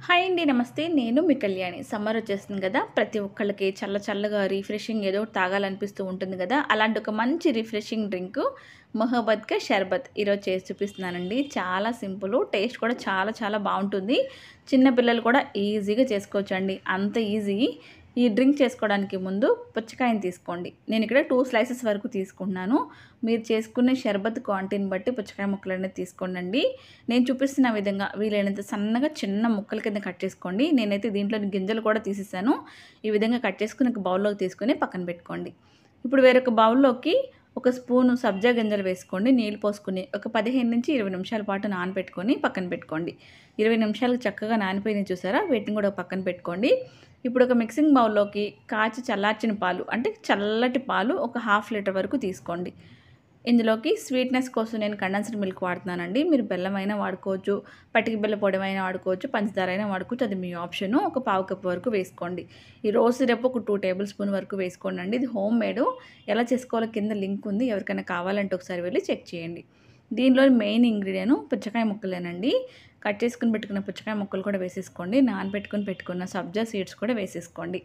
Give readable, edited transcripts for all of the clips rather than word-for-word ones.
Hi అండి. నమస్తే. నేను మీ కళ్యాణి. సమ్మర్ వచ్చేస్తుంది కదా! ప్రతి ఒక్కళ్ళకి చల్లగా రిఫ్రెషింగ్ ఏదో ఒకటి తాగాలనిపిస్తూ ఉంటుంది కదా! అలాంటి ఒక మంచి రిఫ్రెషింగ్ డ్రింకు మొహబ్బత్ కా షర్బత్ ఈరోజు చేసి చూపిస్తున్నానండి. చాలా సింపులు. టేస్ట్ కూడా చాలా బావుంటుంది. చిన్న పిల్లలు కూడా ఈజీగా చేసుకోవచ్చండి. అంత ఈజీ. ఈ డ్రింక్ చేసుకోవడానికి ముందు పుచ్చకాయని తీసుకోండి. నేను ఇక్కడ 2 స్లైసెస్ వరకు తీసుకుంటున్నాను. మీరు చేసుకునే షర్బత్ క్వాంటిటీని బట్టి పుచ్చకాయ ముక్కలనేది తీసుకోండండి. నేను చూపిస్తున్న విధంగా వీలైనంత సన్నగా చిన్న ముక్కల కింద కట్ చేసుకోండి. నేనైతే దీంట్లోని గింజలు కూడా తీసేసాను. ఈ విధంగా కట్ చేసుకొని ఒక బౌల్‌లోకి తీసుకొని పక్కన పెట్టుకోండి. ఇప్పుడు వేరొక బౌల్‌లోకి ఒక స్పూను సబ్జా గింజలు వేసుకోండి. నీళ్లు పోసుకొని ఒక 15-20 నిమిషాల పాటు నానబెట్టుకొని పక్కన పెట్టుకోండి. 20 నిమిషాలకు చక్కగా నానిపోయినాయి చూసారా? వీటిని కూడా పక్కన పెట్టుకోండి. ఇప్పుడు ఒక మిక్సింగ్ బౌల్‌లోకి కాచి చల్లార్చిన పాలు అంటే చల్లటి పాలు ఒక హాఫ్ లీటర్ వరకు తీసుకోండి. ఇందులోకి స్వీట్‌నెస్ కోసం నేను కండెన్స్డ్ మిల్క్ వాడుతున్నానండి. మీరు బెల్లం అయినా వాడుకోవచ్చు, పటిక బెల్ల పొడివైనా వాడుకోవచ్చు, పంచదార అయినా వాడుకోవచ్చు. అది మీ ఆప్షను. ఒక పావు కప్ వరకు వేసుకోండి. ఈ రోజ్ సిరప్ ఒక 2 టేబుల్ స్పూన్ వరకు వేసుకోండి. ఇది హోమ్ మేడ్. ఎలా చేసుకోవాలో కింద లింక్ ఉంది. ఎవరికైనా కావాలంటే ఒకసారి వెళ్ళి చెక్ చేయండి. దీనిలో మెయిన్ ఇంగ్రీడియెంట్ పుచ్చకాయ ముక్కలేనండి. కట్ చేసుకొని పెట్టుకున్న పుచ్చకాయ ముక్కలు కూడా వేసేసుకోండి. పెట్టుకున్న సబ్జా సీడ్స్ కూడా వేసేసుకోండి.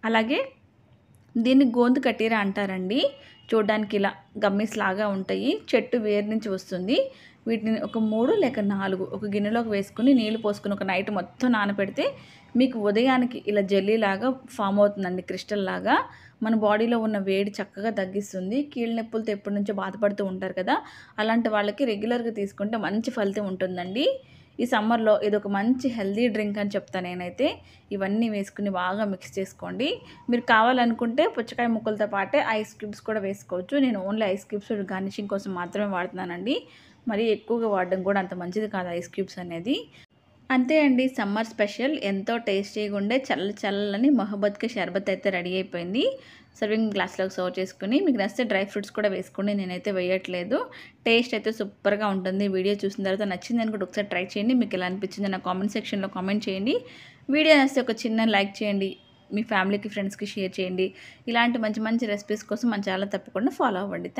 అలాగే దీన్ని గోందు కటీర అంటారండి. చూడడానికి ఇలా గమ్మీస్ లాగా ఉంటాయి. చెట్టు వేరు నుంచి వస్తుంది. వీటిని ఒక 3 లేక 4 ఒక గిన్నెలోకి వేసుకొని నీళ్లు పోసుకొని ఒక నైట్ మొత్తం నానబెడితే మీకు ఉదయానికి ఇలా జెల్లీ లాగా ఫామ్ అవుతుందండి. క్రిస్టల్ లాగా మన బాడీలో ఉన్న వేడి చక్కగా తగ్గిస్తుంది. కీళ్ళ నొప్పులతో ఎప్పటి నుంచో బాధపడుతూ ఉంటారు కదా! అలాంటి వాళ్ళకి రెగ్యులర్‌గా తీసుకుంటే మంచి ఫలితం ఉంటుందండి. ఈ సమ్మర్‌లో ఇదొక మంచి హెల్తీ డ్రింక్ అని చెప్తా నేనైతే. ఇవన్నీ వేసుకొని బాగా మిక్స్ చేసుకోండి. మీరు కావాలనుకుంటే పుచ్చకాయ ముక్కలతో పాటే ఐస్ క్యూబ్స్ కూడా వేసుకోవచ్చు. నేను ఓన్లీ ఐస్ క్యూబ్స్ గార్నిషింగ్ కోసం మాత్రమే వాడుతున్నానండి. మరీ ఎక్కువగా వాడడం కూడా అంత మంచిది కాదు ఐస్ క్యూబ్స్ అనేది. అంతే అండి. సమ్మర్ స్పెషల్ ఎంతో టేస్టీగా ఉండే చల్లని మొహబ్బత్ కా షర్బత్ అయితే రెడీ అయిపోయింది. సర్వింగ్ గ్లాస్‌లోకి సర్వ్ చేసుకొని మీకు నచ్చితే డ్రై ఫ్రూట్స్ కూడా వేసుకోండి. నేనైతే వేయట్లేదు. టేస్ట్ అయితే సూపర్‌గా ఉంటుంది. వీడియో చూసిన తర్వాత నచ్చిందని కూడా ఒకసారి ట్రై చేయండి. మీకు ఎలా అనిపించిందో నా కామెంట్ సెక్షన్‌లో కామెంట్ చేయండి. వీడియో నచ్చితే ఒక చిన్న లైక్ చేయండి. మీ ఫ్యామిలీకి, ఫ్రెండ్స్‌కి షేర్ చేయండి. ఇలాంటి మంచి రెసిపీస్ కోసం మన ఛానల్ తప్పకుండా ఫాలో అవ్వండి.